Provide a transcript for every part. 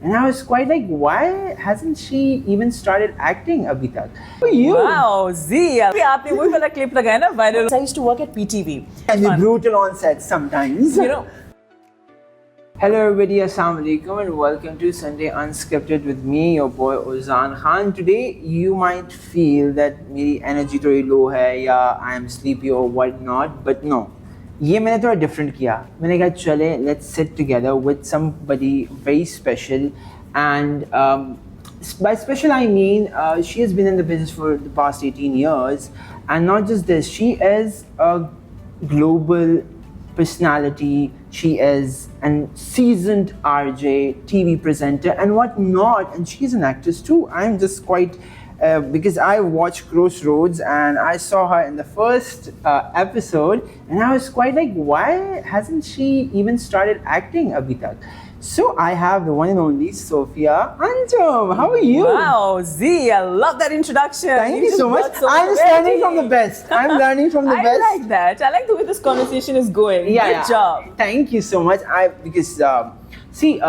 And I was quite like, why hasn't she even started acting abhi tak? Who are you? Wow, Z. आपने वही वाला clip लगाया ना viral. I used to work at PTV. And be brutal on set sometimes. You know. Hello everybody, Assalamu Alaikum and welcome to Sunday Unscripted with me, your boy Ozan Khan. Today you might feel that मेरी energy थोड़ी low है या I am sleepy or what not, but no. ये मैंने थोड़ा different किया. मैंने कहा चले let's sit together with somebody very special and by special I mean she has been in the business for the past 18 years and not just this, she is a global personality, she is a seasoned RJ, TV presenter and whatnot, and she's an actress too. I'm just quite, because I watched Crossroads and I saw her in the first episode and I was quite like, why hasn't she even started acting abhi tak? So I have the one and only Sophia Anjum. How are you? Wow, Z. I love that introduction. Thank you so much. I'm learning from the best. I'm learning from the best. I like that. I like the way this conversation is going. Good job. Thank you so much. Because see,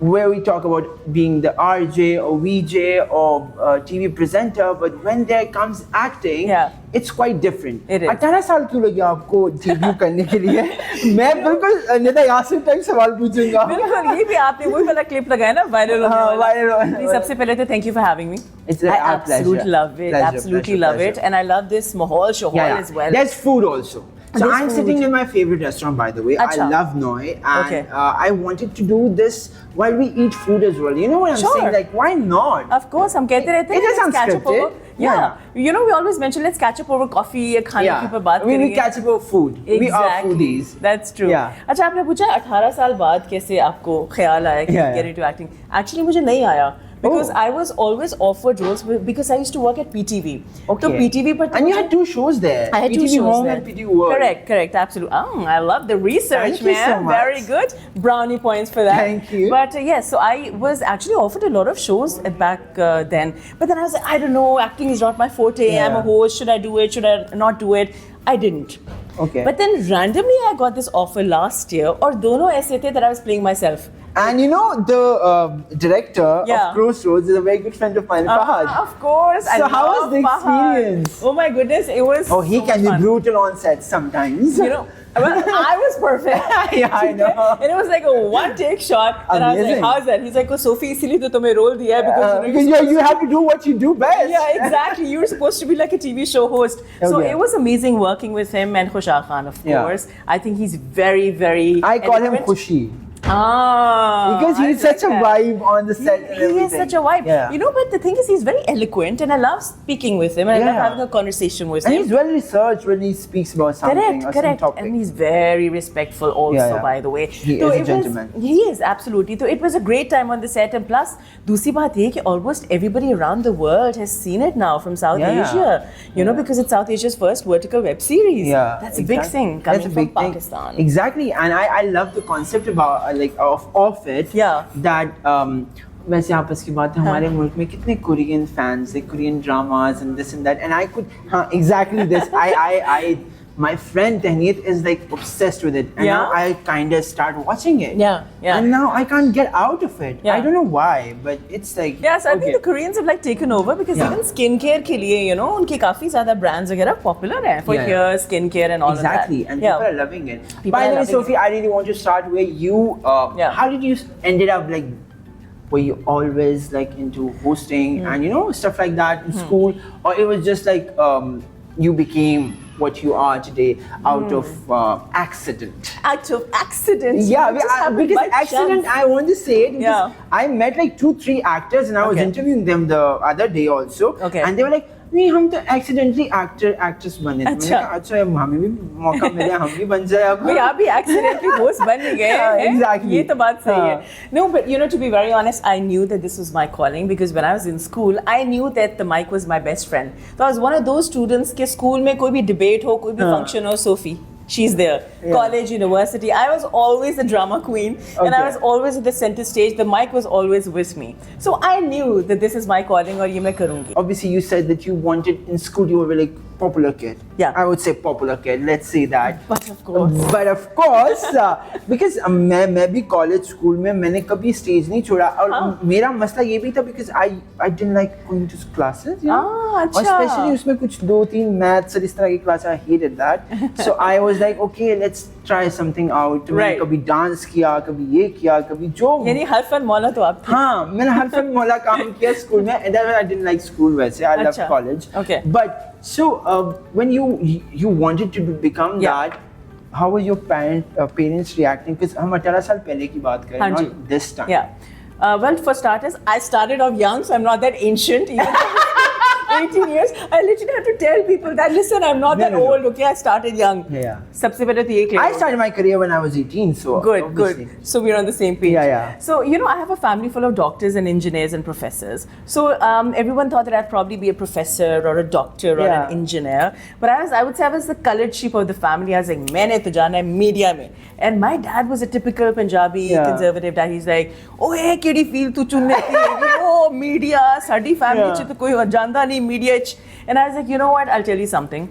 where we talk about being the RJ or VJ or TV presenter, but when there comes acting, it's quite different. It is. 18 साल क्यों लगे आपको debut करने के लिए? मैं बिल्कुल Nida Yasir type सवाल पूछूंगा. बिल्कुल, ये भी आपने वही वाला क्लिप लगाया ना वायरल होने वाला. वायरल. सबसे पहले तो thank you for having me. It's our pleasure. Absolutely love it. Absolutely love it, and I love this mahal shahal as well. There's food also. So I'm sitting in my favorite restaurant, by the way. I love Noi, and I wanted to do this while we eat food as well. You know what I'm saying? Like, why not? Of course, हम कहते रहते हैं. It is unscripted. Yeah. You know, we always mention let's catch up over coffee या खाने की पर बात करेंगे. We catch up over food. Exactly. We are foodies. That's true. अच्छा, आपने पूछा 18 साल बाद कैसे आपको ख्याल आया कि get into acting. Actually मुझे नहीं आया. Because I was always offered roles because I used to work at PTV. Okay. So PTV पर and you had 2 shows there. I had PTV 2 shows Home there. and PTV World. Correct, absolutely. Oh, I love the research, Thank you man. so much. Very good. Brownie points for that. Thank you. But yes, so I was actually offered a lot of shows back then. But then I was like, I don't know, acting is not my forte. I'm a host. Should I do it? Should I not do it? I didn't. Okay. But then randomly I got this offer last year और दोनों ऐसे थे that I was playing myself. And you know, the director of Crossroads is a very good friend of mine, Fahad. Of course. So how was the experience? Oh my goodness, it was he so can fun. be brutal on set sometimes. You know, well, I was perfect. Yeah, I know. And it was like a one-take shot. And I was like, how's that? He's like, oh, Sophie, इसीलिए तो तुम्हें role दिया है because you have to do what you do best. Yeah, exactly. You're supposed to be like a TV show host. So it was amazing working with him and Khushal Khan, of course. I think he's very, very I call him Khushi. Because he's such a vibe on the set. He is such a vibe. You know, but the thing is, he's very eloquent, and I love speaking with him, and I love having a conversation with him. And he's well researched when he speaks about something or some topic. And he's very respectful also, by the way. He is a gentleman. He is, absolutely. So it was a great time on the set, and plus, दूसरी बात ये कि almost everybody around the world has seen it now from South Asia. You know, because it's South Asia's first vertical web series. That's a big thing coming from Pakistan. Exactly, and I love the concept about of it. That वैसे आपस की बात है हमारे मुल्क में कितने Korean fans, like Korean dramas and this and that, and I could exactly this. I my friend Tahniyat is like obsessed with it, and now I kind of start watching it. And now I can't get out of it. I don't know why, but it's like so I think the Koreans have like taken over because even skincare के लिए, you know, उनके काफी ज़्यादा brands वगैरह popular हैं for hair, skincare and all of that. Exactly, and people are loving it. By the way, Sophie, I really want to start where you. How did you ended up like? Were you always like into hosting and you know stuff like that in school, or it was just like you became what you are today out of accident? Out of accident? Yeah, because accident, I want to say it because I met like 2-3 actors and I was interviewing them the other day also, and they were like, नहीं हम तो accidentally actress बने थे. मैंने कहा अच्छा हमें भी मौका मिला हम भी बन जाए अब. भाई आप भी accidentally host बन गए हैं. Exactly. ये तो बात सही है. No, but you know, to be very honest, I knew that this was my calling because when I was in school, I knew that the mic was my best friend. So I was one of those students के school में कोई भी debate हो, कोई भी function हो, Sophie. she's there. Yeah. College, university, I was always the drama queen, and I was always at the center stage. The mic was always with me. So I knew that this is my calling, or ye main karungi. Obviously, you said that you wanted in school. You were like popular kid. Yeah. I would say popular kid. Let's say that. But of course. But of course, because मैं भी college school में मैंने कभी stage नहीं छोड़ा और मेरा मसला ये भी था because I didn't like going to classes. You know? अच्छा. और especially उसमें कुछ 2-3 maths और इस तरह की class I hated that. So I was like, okay, let's try something out. मैंने Right. कभी dance किया, कभी ये किया, कभी जो. यानी हर फन मौला तो आप थे. हाँ, मैंने हर फन मौला काम किया school में. And that's why I didn't like school वैसे. I loved अच्छा. college. Okay. But so when you wanted to become Yeah. that, how were your parents reacting? Because हम 18 साल पहले की बात करें, हाँ जी. not this time. Yeah. Well, for starters, I started off young, so I'm not that ancient. Even 18 years, I literally had to tell people that, listen, I'm not that No. old, okay? I started young. Yeah. सबसे पहले तो ये clear I हो. started my career when I was 18, so Good, obviously. good. So we're on the same page. Yeah, yeah. So, you know, I have a family full of doctors and engineers and professors. So everyone thought that I'd probably be a professor or a doctor or Yeah. an engineer. But I would say I was the colored sheep of the family. I was like, मैंने तो जाना है media में. And my dad was a typical Punjabi Yeah. conservative dad. He's like, oh, hey, किहड़ी field तू चुनने दी? Oh, media. साडी family Yeah. च तो कोई जानदा नहीं media च. And I was like, you know what? I'll tell you something.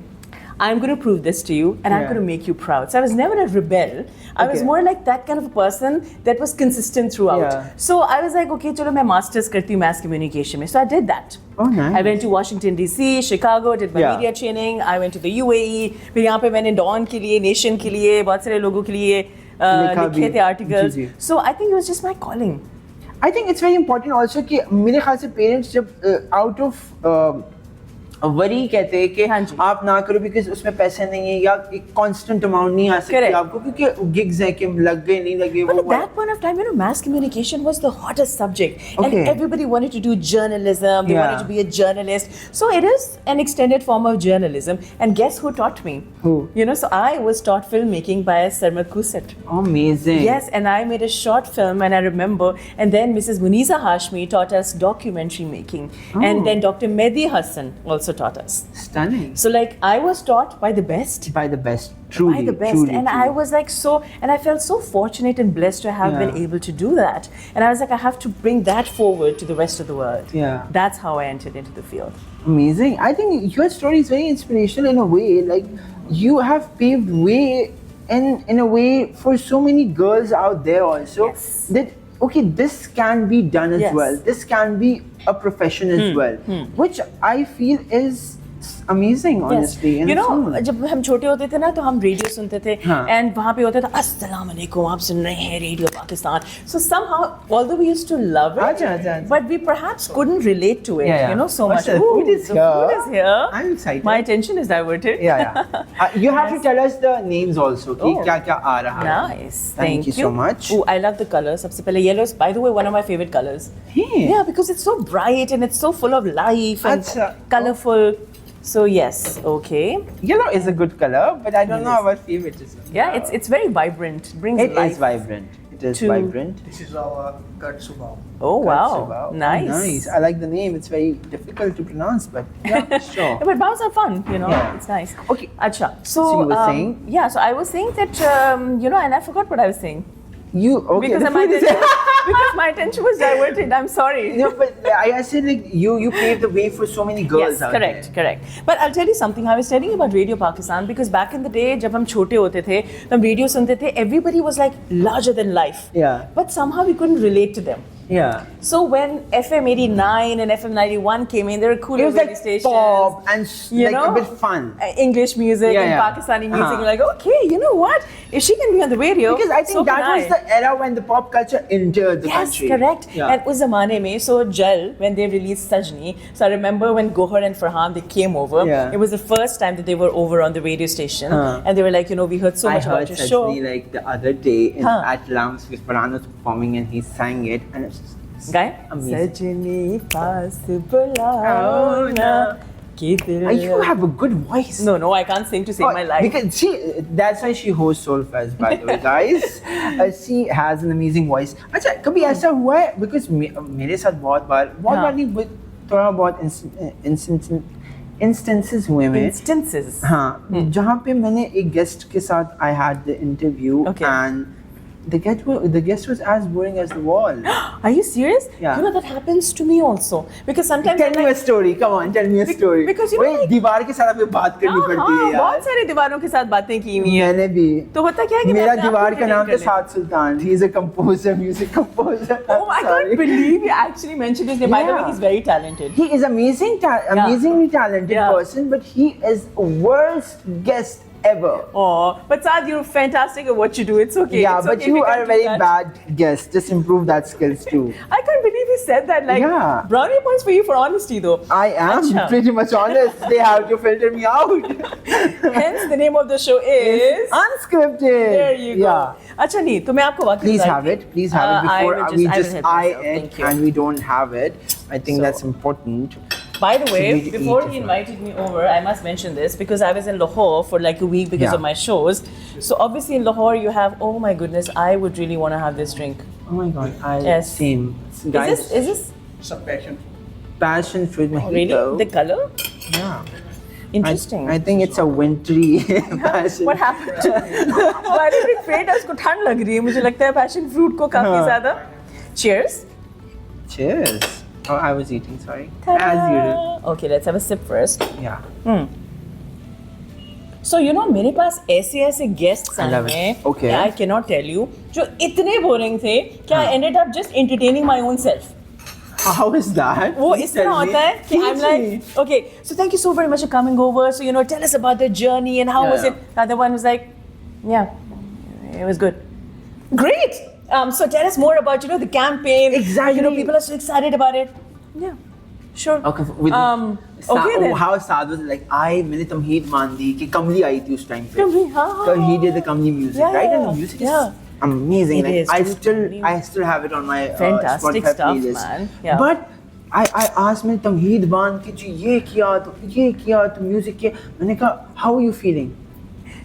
I'm going to prove this to you and I'm Yeah. going to make you proud. So I was never a rebel. I was Okay. more like that kind of a person that was consistent throughout. Yeah. So I was like, okay, chalo main masters karti hu mass communication mein. So I did that. Oh, nice. I went to Washington DC, Chicago, did my Yeah. media training. I went to the UAE. फिर यहाँ पे मैंने Dawn के लिए, Nation के लिए, बहुत सारे लोगों के लिए लिखा लिखे भी. थे articles. Ji, ji. So I think it was just my calling. I think it's very important also कि मेरे ख्याल से parents जब out of वरी कहते हैं कि हाँ जी. आप ना करो बिकॉज उसमें पैसे नहीं है या एक कांस्टेंट अमाउंट नहीं आ सकती Correct. आपको क्योंकि गिग्स है कि लग गए नहीं लगे But वो at that point of time, you know, mass communication was the hottest subject. Okay. And everybody wanted to do journalism. They Yeah. wanted to be a journalist. So it is an extended form of journalism. And guess who taught me? Who? You know, so I was taught filmmaking by Sarmad Kusat. Amazing. Yes, and I made a short film, and I remember. And then Mrs. Muniza Hashmi taught us documentary making. Oh. And then Dr. Mehdi Hassan also taught us. Stunning. So, like, I was taught by the best. By the best. Truly. By the best. Truly, And truly. I was like and I felt so fortunate and blessed to have been Yeah. able to do that. And I was like, I have to bring that forward to the rest of the world. Yeah. That's how I entered into the field. Amazing. I think your story is very inspirational in a way. Like you have paved way in a way for so many girls out there also Yes. that okay, this can be done as Yes. well. This can be a profession as well, which I feel is amazing, honestly. and You know, so on. जब हम छोटे होते थे ना तो हम radio सुनते थे हाँ. and वहाँ पे होता था अस्सलाम वालेकुम आप सुन रहे हैं radio Pakistan. So somehow, although we used to love it, अच्छा, अच्छा, अच्छा. but we perhaps couldn't relate to it. Yeah, yeah. You know, so What's much. the Ooh, food is the here. food is here. I'm excited. My attention is diverted. Yeah, yeah. You have to tell us the names also. कि Oh. क्या क्या आ रहा है. Nice. Thank you so much. Ooh, I love the colors. सबसे पहले yellow is, by the way, one of my favorite colors. Hey. Yeah, because it's so bright and it's so full of life and Acha. colorful. So yes, okay. Yellow is a good color, but I don't know Yes. our favorite is. Yeah, it's very vibrant. Brings It life. is vibrant. It is to- vibrant. This is our Katsubao. Oh wow, Katsubao. nice. Nice. I like the name. It's very difficult to pronounce, but yeah, sure. Yeah, but bows are fun, you know. Yeah. It's nice. Okay. Acha. So you were saying? Yeah, so I was saying that you know, and I forgot what I was saying You okay? because the my food is- attention, because my attention was diverted. I'm sorry. No, but I said like you paved the way for so many girls Yes, out correct, there. correct. But I'll tell you something. I was telling you about Radio Pakistan because back in the day, जब हम छोटे होते थे, तो हम radio सुनते थे. Everybody was like larger than life. Yeah. But somehow we couldn't relate to them. Yeah. So when FM 89 and FM 91 came in, they were cool It was radio like stations. pop and You like know? a bit fun. English music Yeah, and yeah. Pakistani music. Uh-huh. You're like, okay, you know what? If she can be on the radio, Because I think so that can was I. the era when the pop culture entered the Yes, country. correct. Yeah. And उस ज़माने में, so Jal, when they released Sajni, so I remember when Gohar and Farhan, they came over. Yeah. It was the first time that they were over on the radio station. Uh. And they were like, you know, we heard so I much heard about your show. Sajni like the other day Huh. at Lams with Farhan was performing and he sang it and it's Guy? amazing. Sajni paas bulao na ki dil. You have a good voice. No, I can't sing to save my life. Because that's why she hosts Soulfest, by the way, guys. She has an amazing voice. अच्छा, कभी ऐसा हुआ है? Because मेरे साथ बहुत बार नहीं, but थोड़ा बहुत instances हुए में. Instances. हाँ, जहाँ पे मैंने एक guest के साथ I had the interview Okay. and the guest was as boring as the wall. Are you serious? Yeah. You know that happens to me also because sometimes Tell me a story. Come on, tell me a story. because you know, वही like- दीवार के साथ हमें बात करनी पड़ती है यार. बहुत सारी दीवारों के साथ बातें की हुई हैं. मैंने भी. तो होता क्या है कि मैं मेरा अपने आप दीवार को का नाम था entertain कर साद सुल्तान. He is a composer, music composer. Oh, I can't believe you actually mentioned his name. By the way, Yeah. he's very talented. He is amazingly talented Yeah. person, but he is worst guest ever. Oh, but Saad, you're fantastic at what you do. It's okay. Yeah, It's but okay if you can't are a do very that. bad guest. Just improve that skills too. I can't believe he said that. Like, Yeah. brownie points for you for honesty, though. I am Acha. pretty much honest. They have to filter me out. Hence, the name of the show is. Unscripted. There you go. Yeah. अच्छा नहीं तो मैं आपको वाकई Please बताती have हूँ। it. Please have it I before will we I will just help eye myself. it Thank you. and we don't have it. I think So- that's important. By the way, me to before eat he as well. invited me over, I must mention this because I was in Lahore for like a week because Yeah. of my shows. So obviously in Lahore you have, oh my goodness, I would really want to have this drink. Oh my god. Yes. Same. Guys, Is this It's a passion. passion fruit mojito. really the color? Yeah. Interesting. I think it's a wintry passion. What happened? हमारे भी पेट उसको ठंड लग रही है मुझे लगता है पैशन फ्रूट को काफी हाँ. ज्यादा. Cheers. Cheers. Oh, I was eating. Sorry. As usual. Okay, let's have a sip first. Yeah. So you know मेरे पास ऐसे ऐसे guests I आए love it. हैं Okay. I cannot tell you जो इतने boring थे कि I ended up just entertaining my own self. How is that? वो Please इस तरह tell me. होता है कि I'm Teach me. like, okay, so thank you so very much for coming over. So you know, tell us about the journey and how was Yeah. it. The other one was like, yeah, it was good. Great. So tell us more about the campaign. Exactly. You know, people are so excited about it. Yeah, sure. Okay, with okay then. how Saad was like, मैंने तमहीद मान दी कि कमली आई थी उस time पे. Kamli, हाँ, So हाँ, he did the Kamli music, Yeah, right? yeah, And the music yeah. is amazing. It Like, is, totally. I still have it on my Fantastic Spotify stuff, playlist. man. Yeah. But I asked मैंने तमहीद बांध के जी ये किया तो music किया. मैंने कहा how are you feeling?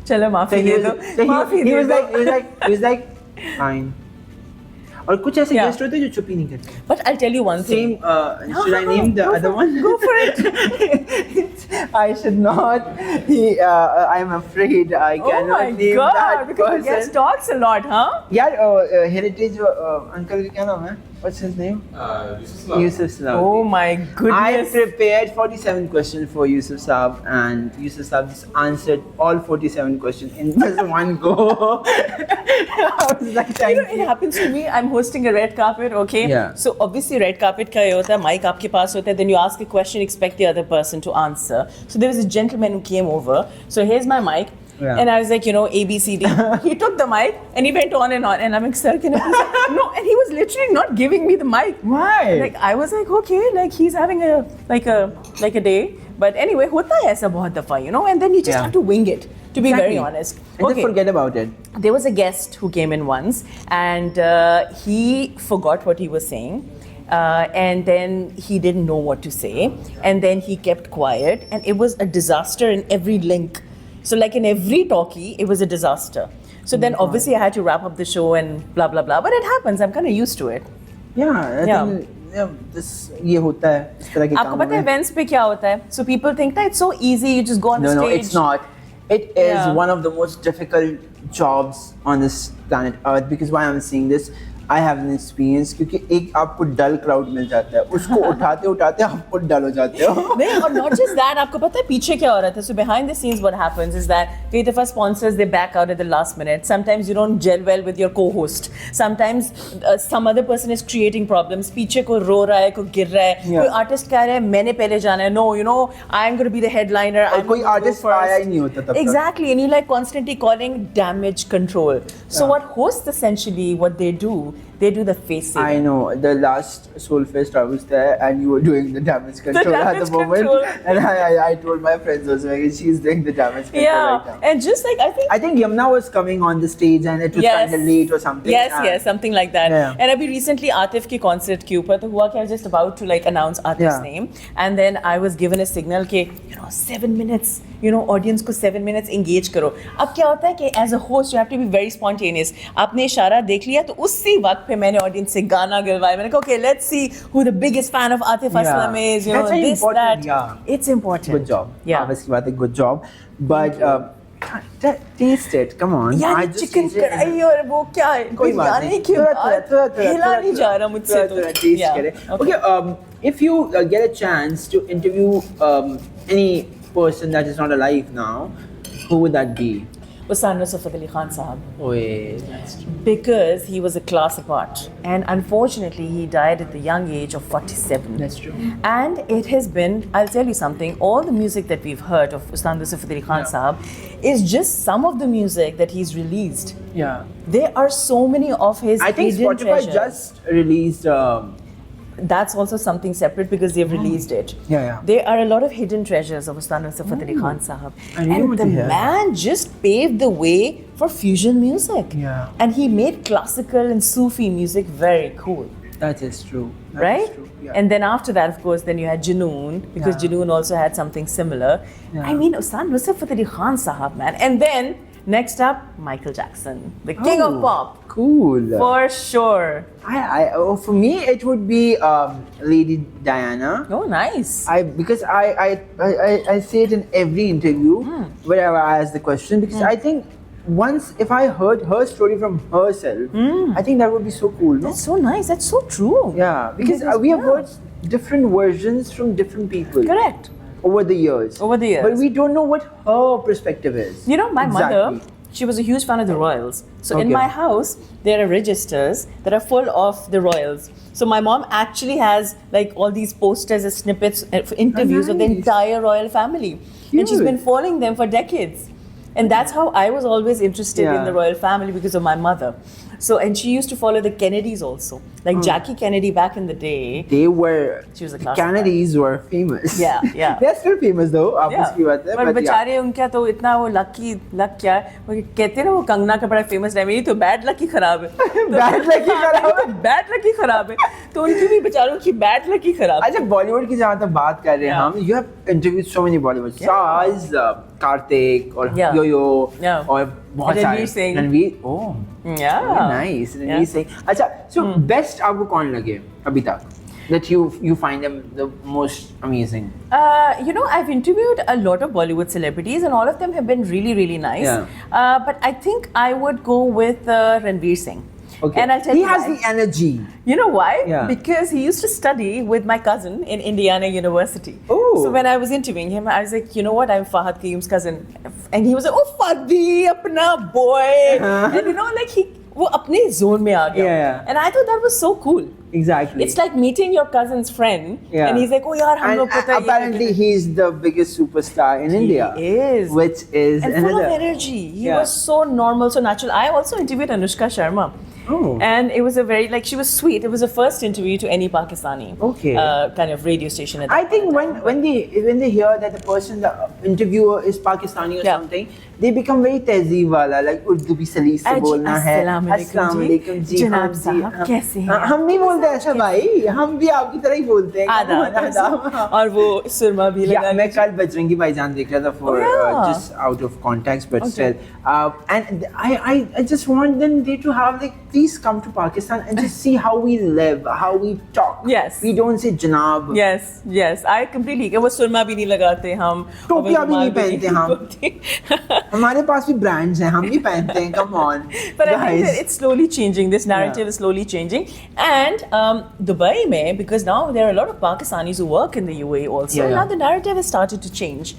चलो माफी दे दो. माफी he दे was दो. he was like fine. और कुछ ऐसे Yeah. गेस्ट होते हैं जो चुप ही नहीं करते. But I'll tell you one thing. Same. Should I name the other one? Go for it. I should not. I'm afraid I Oh cannot my name God! that Because the person. guest talks a lot, huh? यार heritage uncle का क्या नाम है? What's his name? Yusuf Saab. Oh my I goodness. prepared 47 questions for Yusuf Saab, and Yusuf Saab just answered all 47 questions in just one go. I was like, You thank know, it you. happens to me. I'm hosting a red carpet, okay? Yeah. So obviously red carpet का ये होता है, mic आपके पास होता है, then you ask a question, expect the other person to answer. So there was a gentleman who came over. So here's my mic. Yeah. And I was like, A, B, C, D. He took the mic and he went on. And I'm like, sir, can I please? No, and he was literally not giving me the mic. Why? Like I was like, okay, like he's having a day. But anyway, होता है ऐसा बहुत दफा, and then you just Yeah. have to wing it. To be very Exactly. honest. And just forget about it. There was a guest who came in once and he forgot what he was saying. And then he didn't know what to say. And then he kept quiet. And it was a disaster in every link. So, like in every talkie, it was a disaster. So then obviously I had to wrap up the show and blah, blah, blah. But it happens. I'm kind of used to it. Yeah, I Yeah. think this ये होता है इस तरह के आपको कामों पता है में. events पे क्या होता है? So people think that it's so easy. You just go on No, stage. no, it's not. It is Yeah. one of the most difficult jobs on this planet Earth because why I'm saying this, I have an experience क्योंकि एक आपको डल crowd मिल जाता है उसको उठाते उठाते आप खुद डल हो जाते हो. नहीं और not just that आपको पता है पीछे क्या हो रहा था so behind the scenes what happens is that कई दफा sponsors they back out at the last minute sometimes you don't gel well with your co-host sometimes some other person is creating problems पीछे कोई रो रहा है कोई गिर रहा है कोई artist कह रहा है मैंने पहले जाना है no I'm going to be the headliner और कोई artist आया ही नहीं होता तब तक. exactly and you like constantly calling damage control so what hosts essentially what they do the face I saving. know the last Soulfest I was there and you were doing the damage control at the damage moment control. and I told my friends also like, she's doing the damage control right now. and just like I think Yamuna was coming on the stage and it was Yes. kind of late or something. Yes, something like that. Yeah. And अभी recently Atif के concert के ऊपर तो हुआ कि I was just about to like announce Atif's Yeah. name and then I was given a signal कि 7 minutes audience को 7 minutes engage करो. अब क्या होता है कि as a host you have to be very spontaneous. आपने इशारा देख लिया तो उसी वक्त पे मैंने audience से गाना गलवाया. मैंने कहा okay let's see who the biggest fan of Atif Yeah. Aslam is. That's very this important, that. yeah. It's important. Good job. Yeah. Obviously, good job. But taste it. Come on. यार I just chicken taste it. कढ़ाई और वो क्या है कोई बात बिरयानी नहीं. के बाद हिला नहीं जा रहा मुझसे तो. taste Yeah, करे. okay. Okay. If you get a chance to interview any person that is not alive now, who would that be? Ustan Nusrat Ali Khan Sahab. Wait, that's true. Because he was a class apart, and unfortunately he died at the young age of 47. That's true. And it has been, I'll tell you something, all the music that we've heard of Ustan Nusrat Ali Khan Yeah. Sahab is just some of the music that he's released. Yeah. There are so many of his I think hidden Spotify treasures. just released. That's also something separate because they've released it. Yeah. There are a lot of hidden treasures of Ustan Nusrat Ali Khan Sahab. I really And want the to hear. man just paved the way for fusion music. Yeah. And he made classical and Sufi music very cool. That is true. That is Right? true. Yeah. And then after that, of course, then you had Junoon, because Yeah. Junoon also had something similar. Yeah. I mean, Ustan Nusrat Ali Khan Sahab, man. And then, next up, Michael Jackson, the king of Oh, pop, Cool. for sure. For me, it would be Lady Diana. Oh, nice. Because I say it in every interview wherever I ask the question, because I think once if I heard her story from herself, I think that would be so cool. No? That's so nice. That's so true. Yeah, because we have heard different versions from different people Correct. over the years. Over the years. But we don't know what her perspective is. You know, my Exactly. mother, she was a huge fan of the royals. So in Okay. my house, there are registers that are full of the royals. So my mom actually has like all these posters and snippets for interviews of the nice. entire royal family. And she's Cute. been following them for decades. And that's how I was always interested in Yeah. the royal family, because of my mother. So, and she used to follow the Kennedys also. Like Jackie Kennedy back in the day. They were, She was a the class Kennedys were famous. Yeah, yeah. They're still famous though, obviously. Yeah. But पर yeah. बेचारे उनका तो इतना वो luck क्या है, वो कहते हैं ना वो कंगना का बड़ा फेमस है, मेरी तो बैड लक ही खराब है. Bad luck ही खराब है. बैड लक ही खराब है, तो उनकी भी बेचारों की बैड लक ही खराब है. अच्छा, बॉलीवुड की जहाँ तक बात कर रहे हैं हम, you have interviewed so many Bollywood stars, Kartik और Yeah. Yo-yo Yeah. और बहुत सारे. Ranveer Singh. Ranveer, oh, Yeah. very nice. Ranveer Singh. अच्छा, so best आपको कौन लगे अभी तक? That you find them the most amazing. You know, I've interviewed a lot of Bollywood celebrities, and all of them have been really, really nice. Yeah. But I think I would go with Ranveer Singh. Okay. And I'll tell he you has why. the energy. You know why? Yeah. Because he used to study with my cousin in Indiana University. Oh. So when I was interviewing him, I was like, you know what? I'm Fahad Qayyum's cousin. And he was like, oh, Fadi, apna boy. And you know, like वो अपने zone में आ गया. Yeah. And I thought that was so cool. Exactly. It's like meeting your cousin's friend. Yeah. And he's like, oh यार हम and लोग पता है ये apparently he's the biggest superstar in India. is. Which is and another. full of energy. He Yeah. was so normal, so natural. I also interviewed Anushka Sharma. Oh. And it was a very, like, she was sweet. It was the first interview to any Pakistani Okay. kind of radio station. At I that think point. when they hear that the person, the interviewer is Pakistani or Yeah. something, they become very tehzeeb wala, like Urdu bhi सलीस से जी, बोलना है. अस्सलाम वालेकुम अस्सलाम जी. वालेकुम जी. जनाब हाँ जी, साहब, हाँ. कैसे हैं हाँ, आप? हम नहीं बोलते ऐसा भाई, हम भी आपकी तरह ही बोलते हैं. आदाब. और वो सुरमा भी लगा Yeah, मैं कल बजरंगी भाईजान देख रहा था for Oh, yeah. just out of context, but Okay. still. And I just want them they to have like, please come to Pakistan and just see how we live, how we talk. Yes. We don't say janab. Yes, I completely. वो सुरमा भी नहीं लगाते हम. टोपियां भी नहीं और वो पहनते हम. पहनते. हमारे पास भी brands हैं, हम भी पहनते हैं. Come on, But I think guys. that it's slowly changing. This narrative Yeah. is slowly changing. And Dubai mein, because now there are a lot of Pakistanis who work in the UAE also. Yeah, yeah. Now the narrative has started to change.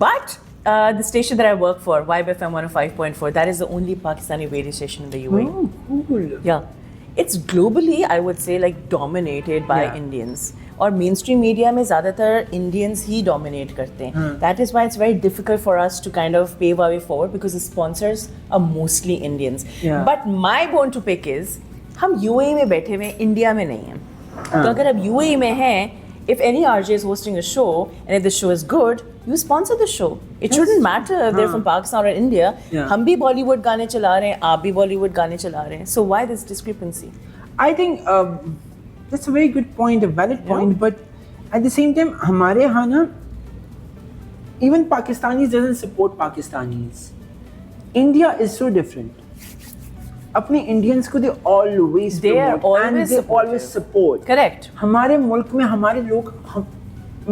But the station that I work for, YBFM 105.4, that is the only Pakistani radio station in the UAE. Oh, cool. Yeah. It's globally, I would say, like dominated by Yeah. Indians. और mainstream media में ज़्यादातर Indians ही dominate करते हैं. That is why it's very difficult for us to kind of pave a way forward because the sponsors are mostly Indians. Yeah. But my bone to pick is हम UAE में बैठे हुए हैं, India में नहीं हैं. तो अगर अब यूएई में हैं, if any RJ is hosting a show and if the show is good, you sponsor the show. It shouldn't matter if they're from Pakistan or India. Yeah. हम भी बॉलीवुड गाने चला रहे हैं, आप भी बॉलीवुड गाने चला रहे हैं. So why this discrepancy? I think that's a very good point, a valid point. But at the same time, हमारे यहाँ ना, even Pakistanis doesn't support Pakistanis. India is so different. अपने Indians को they always They are promote and always they supportive. always support. Correct. हमारे मुल्क में हमारे लोग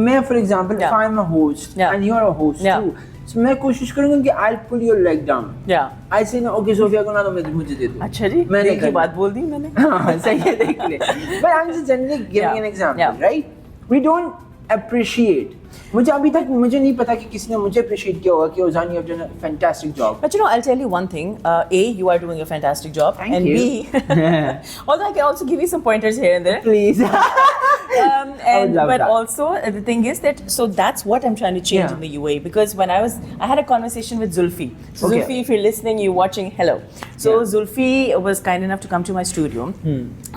मैं for example, if Yeah. I'm a host Yeah. and you're a host Yeah. too, So मैं कोशिश करूंगा कि I'll pull your leg down. Yeah. I say no, okay, Sophia को ना दो मुझे दे दो. अच्छा जी, मैंने एक ही बात बोल दी मैंने. हाँ सही है देख ले. But I'm just generally giving an example, right? We don't appreciate. मुझे अभी तक मुझे नहीं पता कि किसी ने मुझे appreciate किया होगा कि Ozan, you have done a fantastic job. But you know, I'll tell you one thing. A, you are doing a fantastic job. Thank and you. B, although I can also give you some pointers here and there. Please. And love but that. also the thing is that so that's what I'm trying to change Yeah. in the UAE because when I had a conversation with Zulfi. So Okay. Zulfi, if you're listening, you're watching. Hello. So Yeah. Zulfi was kind enough to come to my studio,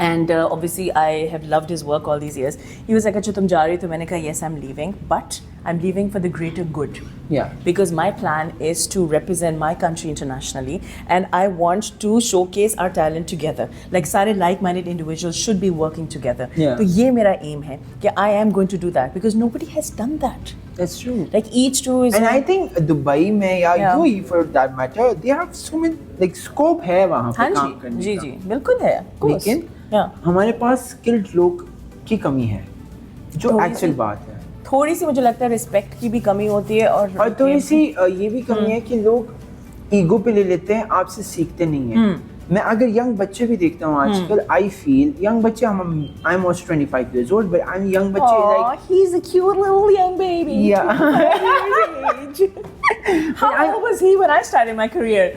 and obviously I have loved his work all these years. He was like, "अच्छा तुम जा रही हो?" तो मैंने कहा, "Yes, I'm leaving, but I'm leaving for the greater good." Yeah. Because my plan is to represent my country internationally and I want to showcase our talent together. Like सारे like-minded individuals should be working together. Yeah. तो ये मेरा aim है कि I am going to do that because nobody has done that. That's true. Like each two is And I think Dubai में या Yeah. UAE for that matter, they have so many like scope है वहाँ हाँ पे काम जी करने जी का. जी बिल्कुल है of course. लेकिन yeah. हमारे पास skilled लोग की कमी है, जो थोड़ी actual सी- बात है. थोड़ी सी मुझे लगता है रिस्पेक्ट की भी कमी होती है और थोड़ी सी ये भी कमी है कि लोग ईगो पे ले लेते हैं, आपसे सीखते नहीं हैं. मैं अगर यंग बच्चे भी देखता हूँ आजकल, आई फील यंग बच्चे, I am also 25 years old, but I'm young बच्चे Aw, like he's a cute little young baby. Yeah. How old was he when I started my career?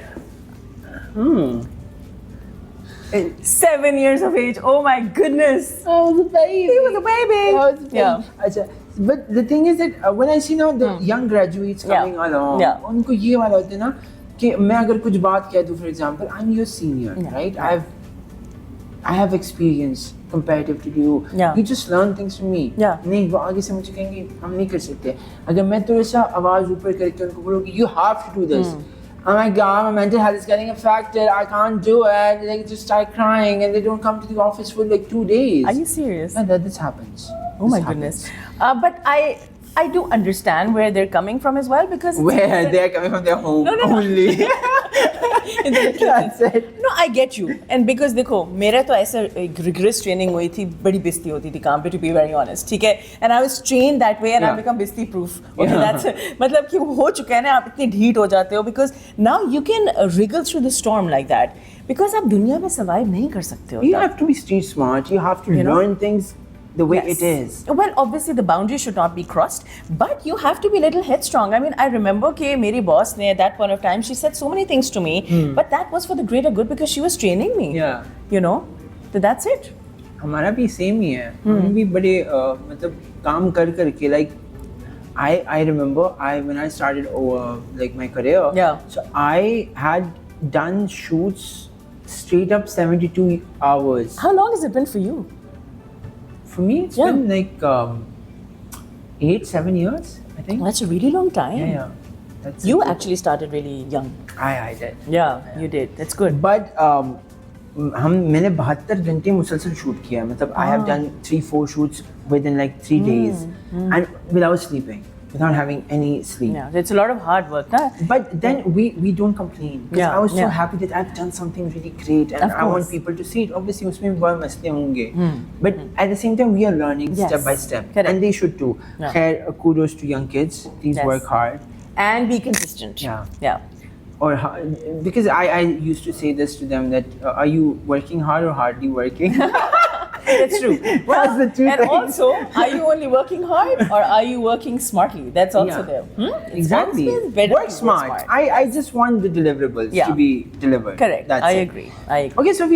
7 years of age. Oh my goodness. I was a baby. He was a baby. I was a baby. Yeah. अच्छा, but the thing is that when I see now the young graduates coming along, Yeah. उनको ये वाला होता है ना कि मैं अगर कुछ बात कह दूँ, for example, I'm your senior, Yeah. right? I have experience comparative to you. Yeah. You just learn things from me. Yeah. नहीं वो आगे से मुझे कहेंगे हम नहीं कर सकते. अगर मैं थोड़ा सा आवाज ऊपर करके उनको बोलूँगी you have to do this. Oh my God, my mental health is getting affected. I can't do it. They just start crying and they don't come to the office for like 2 days. Are you serious? Yeah, this happens. Oh my goodness. But I do understand where they're coming from as well because it's Where they're coming from their home No. only. That's it. No, I get you. And because देखो मेरा तो ऐसा rigorous training हुई थी, बड़ी बिस्ती होती थी काम पे, to be very honest, ठीक है? And I was trained that way and Yeah. I've become बिस्ती proof. Okay, Yeah. that's मतलब कि हो चुका है ना, आप इतने ढीठ हो जाते हो because now you can wriggle through the storm like that because आप दुनिया में survive नहीं कर सकते हो. You have to be street smart. You have to You know? learn things the way Yes. it is. Well, obviously the boundary should not be crossed, but you have to be a little headstrong. I mean, I remember कि मेरी boss ने at that point of time she said so many things to me, but that was for the greater good because she was training me. Yeah. You know, so that's it. हमारा भी same ही है. हम भी बड़े मतलब काम कर करके like I remember when I started like my career. Yeah. So I had done shoots straight up 72 hours. How long has it been for you? For me, it's Yeah. been like 8-7 years, I think. That's a really long time. Yeah. That's You it. actually started really young. I did. Yeah, you did. That's good. But मैंने 72 घंटे मुसलसल shoot किया है. मतलब I have done 3-4 shoots within like 3 days and without sleeping, without having any sleep. Yeah, it's a lot of hard work, huh? But then we don't complain because Yeah, I was so yeah. happy that I've done something really great and Of I want course. people to see it. Obviously उसमें भी बहुत मसले होंगे, but at the same time we are learning Yes, step by step, correct. and they should too. Yeah. Khair, kudos to young kids. Please Yes. work hard. And be consistent. Yeah. Yeah. Or because I used to say this to them that are you working hard or hardly working? That's true. That's the two And things. also, are you only working hard or are you working smartly? That's also Yeah. there. It's Exactly. always better Work to smart. I just want the deliverables Yeah. to be delivered. Correct. That's I it. agree. I agree. Okay, so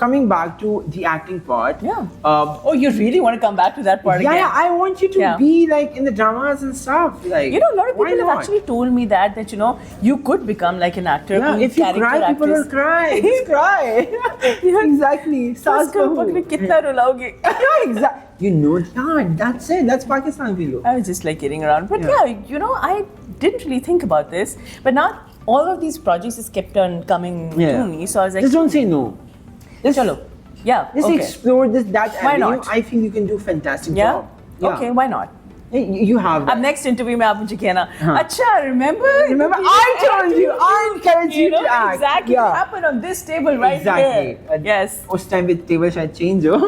coming back to the acting part. Yeah. Oh, you really want to come back to that part yeah, again? yeah. I want you to Yeah. be like in the dramas and stuff. Like, You know, a lot of why people have not? actually told me that you know you could become like an actor. Yeah, cool if you character cry, people will actress. cry. Just cry. Exactly. Saas उसको bahu. पकड़ के कितना रुलाओगे? Exactly. You know, yeah, that's it. That's Pakistan people. I was just like kidding around, but Yeah. yeah, you know, I didn't really think about this, but now all of these projects just kept on coming Yeah. to me, so I was like, Just don't say no. Just, chalo, yeah, just okay, explore that Why avenue. not? I feel you can do a fantastic yeah, job. okay, why not? Hey, you have अब that. next interview में आप मुझे कहना, अच्छा, remember? Remember, I told you, I encouraged you know, to act. exactly. Yeah. It happened on this table right Exactly. here. Yes. उस time पे table शायद change हो.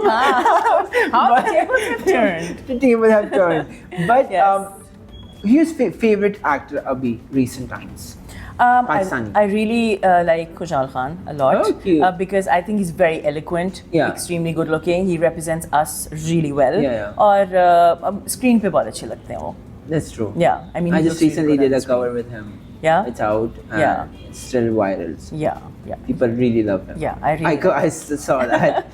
How the tables have turned. The table have turned. But Yes. Who's favorite actor abhi recent times? Pakistani. I really like Khushal Khan a lot Oh, cute. because I think he's very eloquent, Yeah. extremely good looking. He represents us really well. Yeah. और screen पे बहुत अच्छे लगते हैं वो. That's true. Yeah, I mean, I he just looks really recently good on did a the screen. cover with him. Yeah? It's out. And Yeah. it's still viral. So Yeah, yeah. people really love him. Yeah, I really I saw that.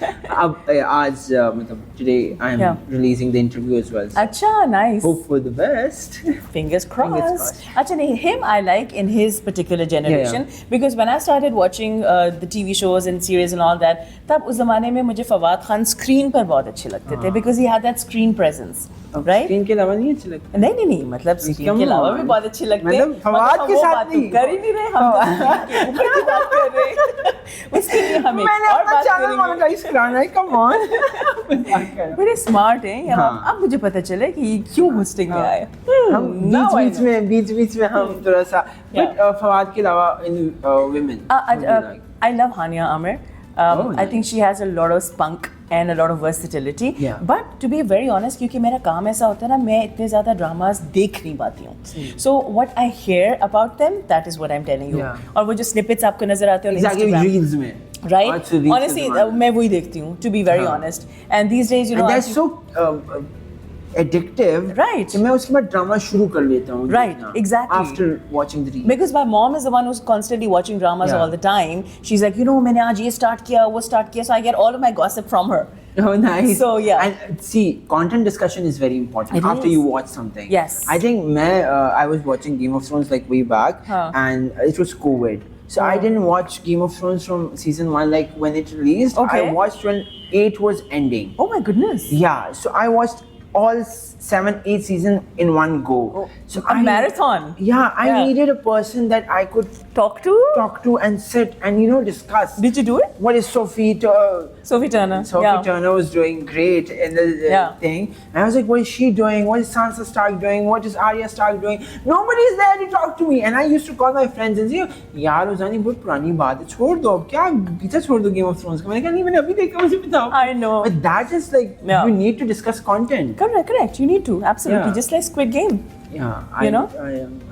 मतलब today I'm Yeah. releasing the interview as well. So Acha, nice. hope for the best. Fingers crossed. crossed. Acha, nahi, him I like in his particular generation because when I started watching the TV shows and series and all that, तब उस ज़माने में मुझे Fawad Khan screen पर बहुत अच्छे लगते थे because he had that screen presence, right? Screen के अलावा नहीं अच्छे लगते. नहीं मतलब स्क्रीन Come के अलावा भी on. बहुत अच्छे लगते हैं मतलब फवाद के वो साथ बात तो नहीं. कर ही नहीं रहे हम तो screen के ऊपर की बात कर रहे हैं उसके लिए हमें मैंने और अपना बात चैनल करेंगे मोनेटाइज कराना है. Come on. बड़े स्मार्ट हैं यार हाँ. अब मुझे पता चले कि ये क्यों होस्टिंग में आए हम Now I बीच में हम थोड़ा सा but फवाद के अलावा in women. who do you like? I love Hania Amir. I think she has a lot of spunk and a lot of versatility. Yeah. But to be very honest, क्योंकि मेरा काम ऐसा होता है ना, मैं इतने ज़्यादा dramas देख नहीं पाती हूँ. So what I hear about them, that is what I'm telling you. Yeah. और वो जो snippets आपको नजर आते हैं on Exactly, Instagram, reels में. right? आज से reels Honestly, के ज़माने. मैं वही देखती हूँ. To be very हाँ. honest, and these days, you know, And that's so addictive. Right. कि मैं उसके बाद ड्रामा शुरू कर लेता हूँ. Right, देखना, exactly. After watching the reel. Because my mom is the one who's constantly watching dramas Yeah. all the time. She's like, you know, मैंने आज ये start किया, वो start किया, so I get all of my gossip from her. Oh, nice. So, yeah. And see, content discussion is very important It after is. you watch something. Yes. I think I was watching Game of Thrones like way back, Huh. and it was COVID. So I didn't watch Game of Thrones from season 1 like when it released. Okay. I watched when 8 was ending. Oh my goodness. Yeah, so I watched all 7, 8 season in one go. So A marathon. Yeah, I Yeah. needed a person that I could Talk to? talk to and sit and discuss. Did you do it? What is Sophie Sophie Turner. Sophie yeah. Turner was doing great in the Yeah. thing. And I was like, what is she doing? What is Sansa Stark doing? What is Arya Stark doing? Nobody's there to talk to me. And I used to call my friends and say, यार उजानी बहुत पुरानी बात है, छोड़ दो अब क्या पीछे छोड़ दो Game of Thrones का. मैंने कहा नहीं मैंने अभी देखा मुझे बताओ. I know. But that is like Yeah. you need to discuss content. Correct. You need to. Absolutely. Yeah. Just like Squid Game. Yeah, You know?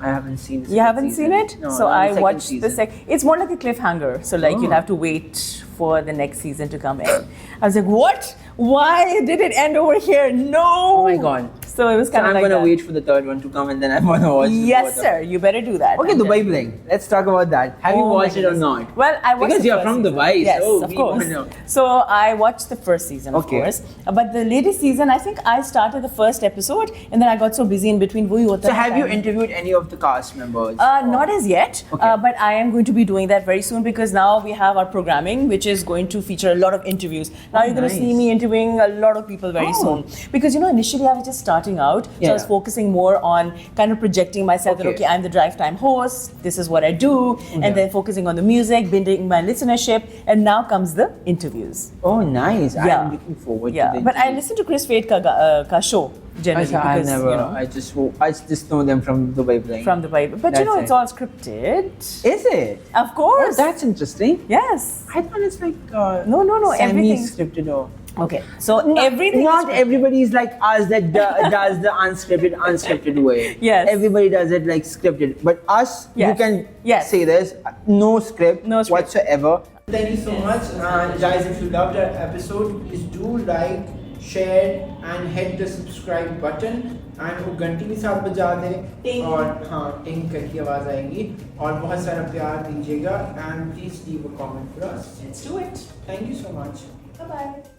I haven't seen. The You second haven't season. seen it? No, So not I the second watched the season. It's more like a cliffhanger. So like you'll Oh. have to wait for the next season to come in. I was like, what? Why did it end over here? No. Oh my God. So it was So kind of I'm like gonna that. wait for the third one to come and then I'm gonna watch. the Yes, fourth sir. one. You better do that. Okay, I'm Dubai telling you. Bling. Let's talk about that. Have you Oh my watched it or goodness. not? Well, I watched Because the you're first from season. Dubai, Yes, so of we course. wanna know. So I watched the first season, of Okay. course. But the latest season, I think I started the first episode, and then I got so busy in between. वही होता So है have you time. interviewed any of the cast members? Not as yet, Okay. but I am going to be doing that very soon because now we have our programming, which is going to feature a lot of interviews. Now you're going to see nice. me interviewing a lot of people very Oh. soon because initially I was just starting out, so I was Yeah. focusing more on kind of projecting myself that Okay. okay, I'm the drive time host. This is what I do, and then focusing on the music, building my listenership, and now comes the interviews. Oh, nice. Yeah. I'm looking forward Yeah, to the but I listen to Chris Fade ka show generally I because never. you know I just know them from Dubai Bling. from the Bible, but That's it's it. all scripted. Is it? Of course. Oh, that's interesting. Yes. I thought it's like No, everything. semi-scripted or. Okay, so everything. Not is everybody is like us that does the unscripted way. Yes. Everybody does it like scripted. But us, you Yes. can Yes. say this, no script, No script. whatsoever. Thank you so much. Guys, if you loved our episode, please do like, share and hit the subscribe button. And वो घंटी भी साथ बजा दे Ting. और हाँ टिंग करके आवाज़ आएगी और बहुत सारा प्यार दीजिएगा and please leave a comment for us. Let's do it. Thank you so much. Bye bye.